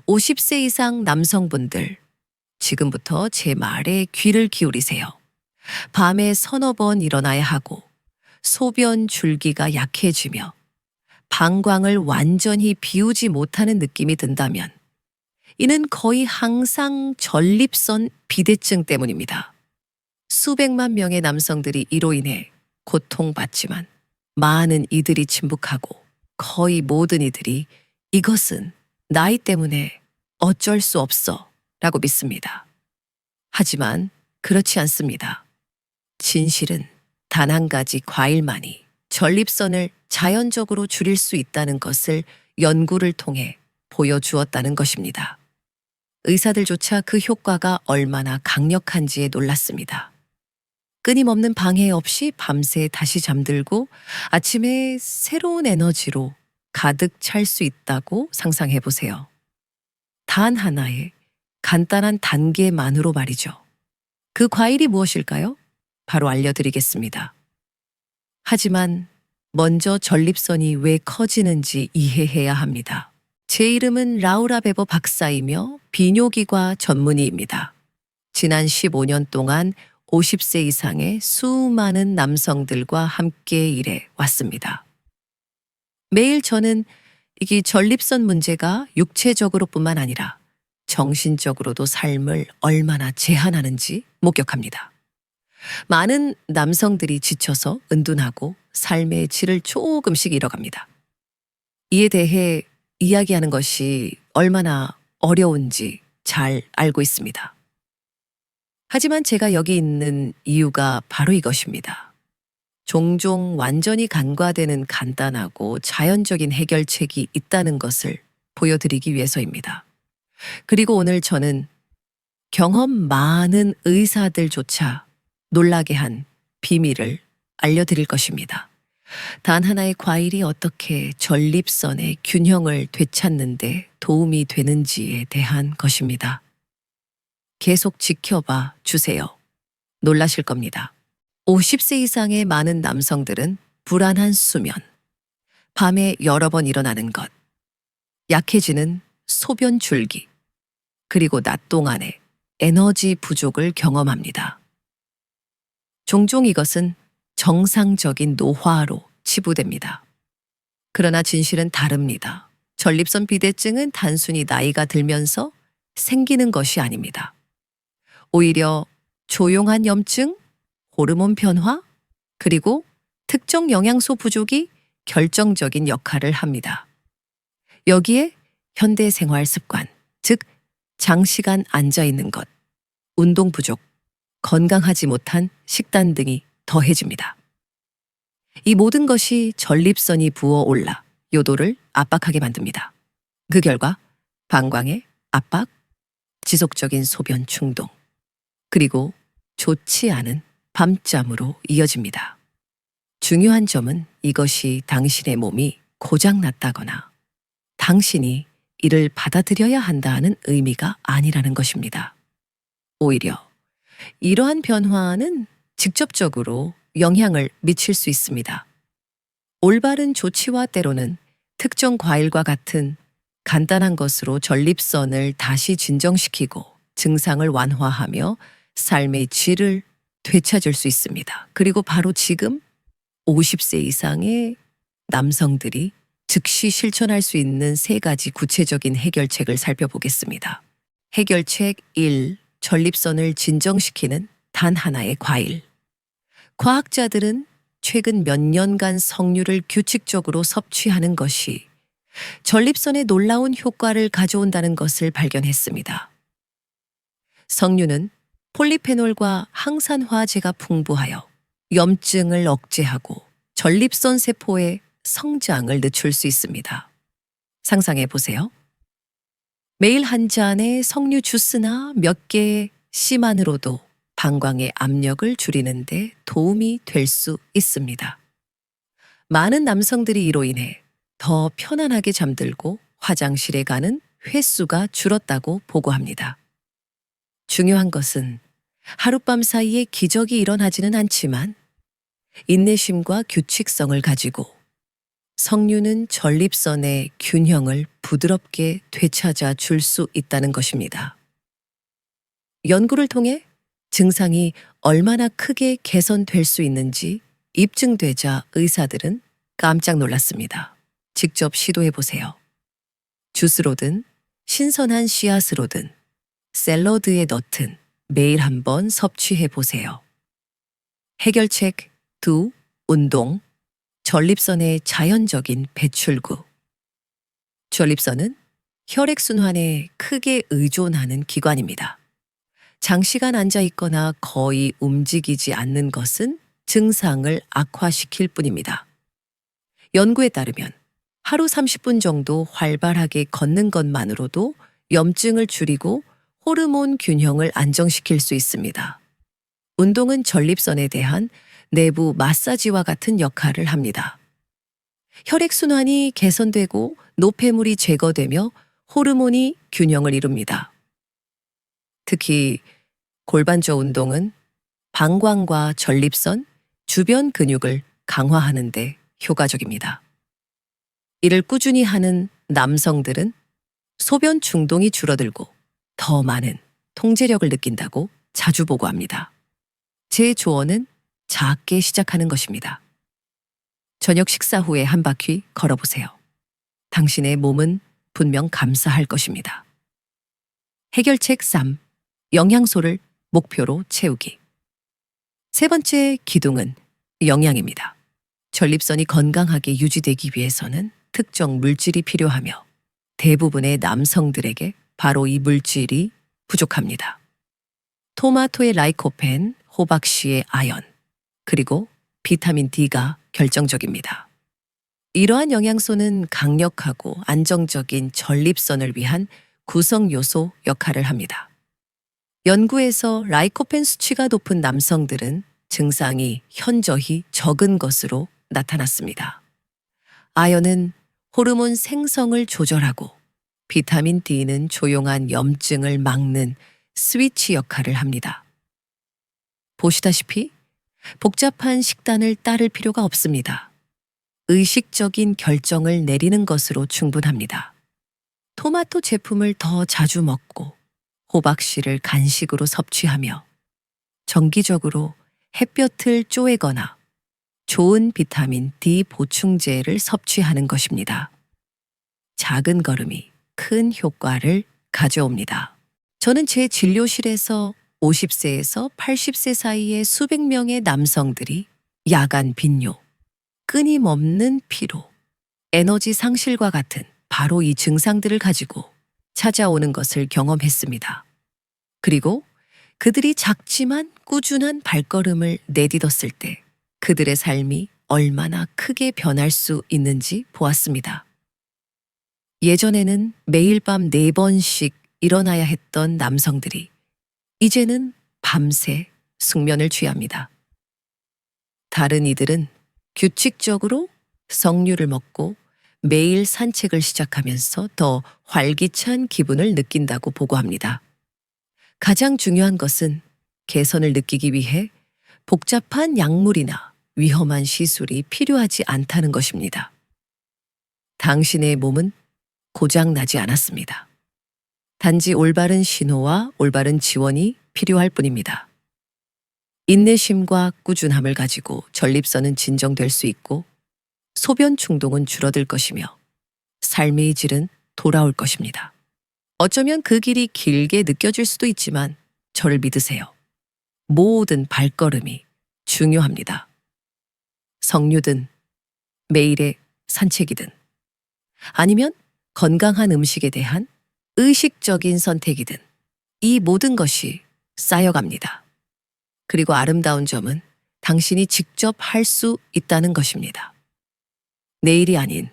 50세 이상 남성분들, 지금부터 제 말에 귀를 기울이세요. 밤에 서너 번 일어나야 하고, 소변 줄기가 약해지며, 방광을 완전히 비우지 못하는 느낌이 든다면, 이는 거의 항상 전립선 비대증 때문입니다. 수백만 명의 남성들이 이로 인해 고통받지만, 많은 이들이 침묵하고, 거의 모든 이들이 이것은 나이 때문에 어쩔 수 없어 라고 믿습니다. 하지만 그렇지 않습니다. 진실은 단 한 가지 과일만이 전립선을 자연적으로 줄일 수 있다는 것을 연구를 통해 보여주었다는 것입니다. 의사들조차 그 효과가 얼마나 강력한지에 놀랐습니다. 끊임없는 방해 없이 밤새 다시 잠들고 아침에 새로운 에너지로 가득 찰 수 있다고 상상해 보세요. 단 하나의 간단한 단계만으로 말이죠. 그 과일이 무엇일까요? 바로 알려드리겠습니다. 하지만 먼저 전립선이 왜 커지는지 이해해야 합니다. 제 이름은 라우라 베버 박사이며 비뇨기과 전문의입니다. 지난 15년 동안 50세 이상의 수많은 남성들과 함께 일해 왔습니다. 매일 저는 이 전립선 문제가 육체적으로뿐만 아니라 정신적으로도 삶을 얼마나 제한하는지 목격합니다. 많은 남성들이 지쳐서 은둔하고 삶의 질을 조금씩 잃어갑니다. 이에 대해 이야기하는 것이 얼마나 어려운지 잘 알고 있습니다. 하지만 제가 여기 있는 이유가 바로 이것입니다. 종종 완전히 간과되는 간단하고 자연적인 해결책이 있다는 것을 보여드리기 위해서입니다. 그리고 오늘 저는 경험 많은 의사들조차 놀라게 한 비밀을 알려드릴 것입니다. 단 하나의 과일이 어떻게 전립선의 균형을 되찾는 데 도움이 되는지에 대한 것입니다. 계속 지켜봐 주세요. 놀라실 겁니다. 50세 이상의 많은 남성들은 불안한 수면, 밤에 여러 번 일어나는 것, 약해지는 소변 줄기, 그리고 낮 동안에 에너지 부족을 경험합니다. 종종 이것은 정상적인 노화로 치부됩니다. 그러나 진실은 다릅니다. 전립선 비대증은 단순히 나이가 들면서 생기는 것이 아닙니다. 오히려 조용한 염증, 호르몬 변화, 그리고 특정 영양소 부족이 결정적인 역할을 합니다. 여기에 현대 생활 습관, 즉 장시간 앉아 있는 것, 운동 부족, 건강하지 못한 식단 등이 더해집니다. 이 모든 것이 전립선이 부어올라 요도를 압박하게 만듭니다. 그 결과 방광의 압박, 지속적인 소변 충동, 그리고 좋지 않은 밤잠으로 이어집니다. 중요한 점은 이것이 당신의 몸이 고장났다거나 당신이 이를 받아들여야 한다는 의미가 아니라는 것입니다. 오히려 이러한 변화는 직접적으로 영향을 미칠 수 있습니다. 올바른 조치와 때로는 특정 과일과 같은 간단한 것으로 전립선을 다시 진정시키고 증상을 완화하며 삶의 질을 되찾을 수 있습니다. 그리고 바로 지금 50세 이상의 남성들이 즉시 실천할 수 있는 3가지 구체적인 해결책을 살펴보겠습니다. 해결책 1. 전립선을 진정시키는 단 하나의 과일. 과학자들은 최근 몇 년간 석류를 규칙적으로 섭취하는 것이 전립선에 놀라운 효과를 가져온다는 것을 발견했습니다. 석류는 폴리페놀과 항산화제가 풍부하여 염증을 억제하고 전립선 세포의 성장을 늦출 수 있습니다. 상상해 보세요. 매일 한 잔의 석류 주스나 몇 개의 씨만으로도 방광의 압력을 줄이는 데 도움이 될 수 있습니다. 많은 남성들이 이로 인해 더 편안하게 잠들고 화장실에 가는 횟수가 줄었다고 보고합니다. 중요한 것은 하룻밤 사이에 기적이 일어나지는 않지만 인내심과 규칙성을 가지고 석류는 전립선의 균형을 부드럽게 되찾아 줄 수 있다는 것입니다. 연구를 통해 증상이 얼마나 크게 개선될 수 있는지 입증되자 의사들은 깜짝 놀랐습니다. 직접 시도해 보세요. 주스로든 신선한 씨앗으로든 샐러드에 넣든 매일 한번 섭취해 보세요. 해결책 2. 운동. 전립선의 자연적인 배출구. 전립선은 혈액순환에 크게 의존하는 기관입니다. 장시간 앉아 있거나 거의 움직이지 않는 것은 증상을 악화시킬 뿐입니다. 연구에 따르면 하루 30분 정도 활발하게 걷는 것만으로도 염증을 줄이고 호르몬 균형을 안정시킬 수 있습니다. 운동은 전립선에 대한 내부 마사지와 같은 역할을 합니다. 혈액순환이 개선되고 노폐물이 제거되며 호르몬이 균형을 이룹니다. 특히 골반조 운동은 방광과 전립선, 주변 근육을 강화하는 데 효과적입니다. 이를 꾸준히 하는 남성들은 소변 충동이 줄어들고 더 많은 통제력을 느낀다고 자주 보고합니다. 제 조언은 작게 시작하는 것입니다. 저녁 식사 후에 한 바퀴 걸어보세요. 당신의 몸은 분명 감사할 것입니다. 해결책 3. 영양소를 목표로 채우기. 세 번째 기둥은 영양입니다. 전립선이 건강하게 유지되기 위해서는 특정 물질이 필요하며 대부분의 남성들에게 바로 이 물질이 부족합니다. 토마토의 라이코펜, 호박씨의 아연, 그리고 비타민 D가 결정적입니다. 이러한 영양소는 강력하고 안정적인 전립선을 위한 구성 요소 역할을 합니다. 연구에서 라이코펜 수치가 높은 남성들은 증상이 현저히 적은 것으로 나타났습니다. 아연은 호르몬 생성을 조절하고 비타민 D는 조용한 염증을 막는 스위치 역할을 합니다. 보시다시피 복잡한 식단을 따를 필요가 없습니다. 의식적인 결정을 내리는 것으로 충분합니다. 토마토 제품을 더 자주 먹고 호박씨를 간식으로 섭취하며 정기적으로 햇볕을 쬐거나 좋은 비타민 D 보충제를 섭취하는 것입니다. 작은 걸음이 큰 효과를 가져옵니다. 저는 제 진료실에서 50세에서 80세 사이의 수백 명의 남성들이 야간 빈뇨, 끊임없는 피로, 에너지 상실과 같은 바로 이 증상들을 가지고 찾아오는 것을 경험했습니다. 그리고 그들이 작지만 꾸준한 발걸음을 내딛었을 때 그들의 삶이 얼마나 크게 변할 수 있는지 보았습니다. 예전에는 매일 밤 4번씩 일어나야 했던 남성들이 이제는 밤새 숙면을 취합니다. 다른 이들은 규칙적으로 석류를 먹고 매일 산책을 시작하면서 더 활기찬 기분을 느낀다고 보고합니다. 가장 중요한 것은 개선을 느끼기 위해 복잡한 약물이나 위험한 시술이 필요하지 않다는 것입니다. 당신의 몸은 고장나지 않았습니다. 단지 올바른 신호와 올바른 지원이 필요할 뿐입니다. 인내심과 꾸준함을 가지고 전립선은 진정될 수 있고 소변 충동은 줄어들 것이며 삶의 질은 돌아올 것입니다. 어쩌면 그 길이 길게 느껴질 수도 있지만 저를 믿으세요. 모든 발걸음이 중요합니다. 석류든 매일의 산책이든 아니면 건강한 음식에 대한 의식적인 선택이든 이 모든 것이 쌓여갑니다. 그리고 아름다운 점은 당신이 직접 할 수 있다는 것입니다. 내일이 아닌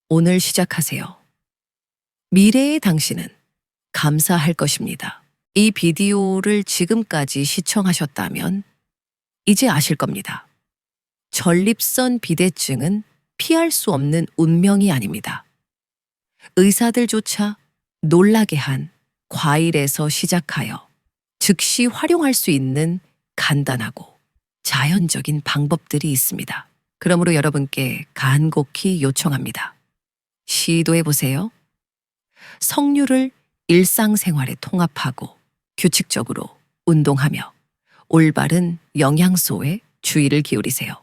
오늘 시작하세요. 미래의 당신은 감사할 것입니다. 이 비디오를 지금까지 시청하셨다면 이제 아실 겁니다. 전립선 비대증은 피할 수 없는 운명이 아닙니다. 의사들조차 놀라게 한 과일에서 시작하여 즉시 활용할 수 있는 간단하고 자연적인 방법들이 있습니다. 그러므로 여러분께 간곡히 요청합니다. 시도해 보세요. 석류를 일상생활에 통합하고 규칙적으로 운동하며 올바른 영양소에 주의를 기울이세요.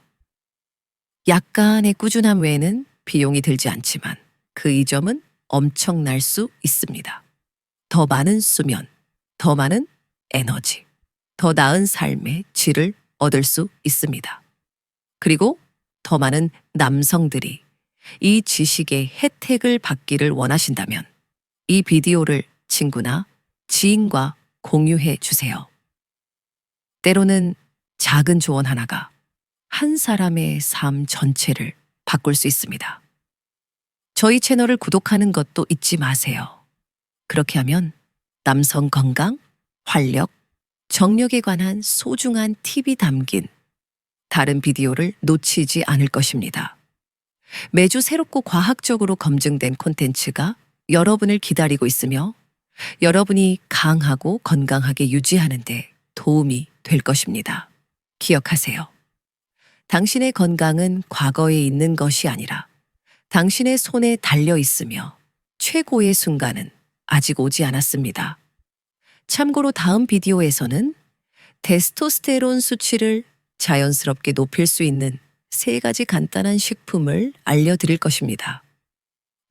약간의 꾸준함 외에는 비용이 들지 않지만 그 이점은 엄청날 수 있습니다. 더 많은 수면, 더 많은 에너지, 더 나은 삶의 질을 얻을 수 있습니다. 그리고 더 많은 남성들이 이 지식의 혜택을 받기를 원하신다면 이 비디오를 친구나 지인과 공유해 주세요. 때로는 작은 조언 하나가 한 사람의 삶 전체를 바꿀 수 있습니다. 저희 채널을 구독하는 것도 잊지 마세요. 그렇게 하면 남성 건강, 활력, 정력에 관한 소중한 팁이 담긴 다른 비디오를 놓치지 않을 것입니다. 매주 새롭고 과학적으로 검증된 콘텐츠가 여러분을 기다리고 있으며 여러분이 강하고 건강하게 유지하는 데 도움이 될 것입니다. 기억하세요. 당신의 건강은 과거에 있는 것이 아니라 당신의 손에 달려 있으며 최고의 순간은 아직 오지 않았습니다. 참고로 다음 비디오에서는 테스토스테론 수치를 자연스럽게 높일 수 있는 3가지 간단한 식품을 알려드릴 것입니다.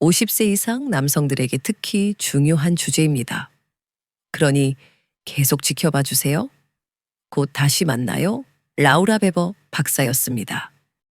50세 이상 남성들에게 특히 중요한 주제입니다. 그러니 계속 지켜봐 주세요. 곧 다시 만나요. 라우라 베버 박사였습니다.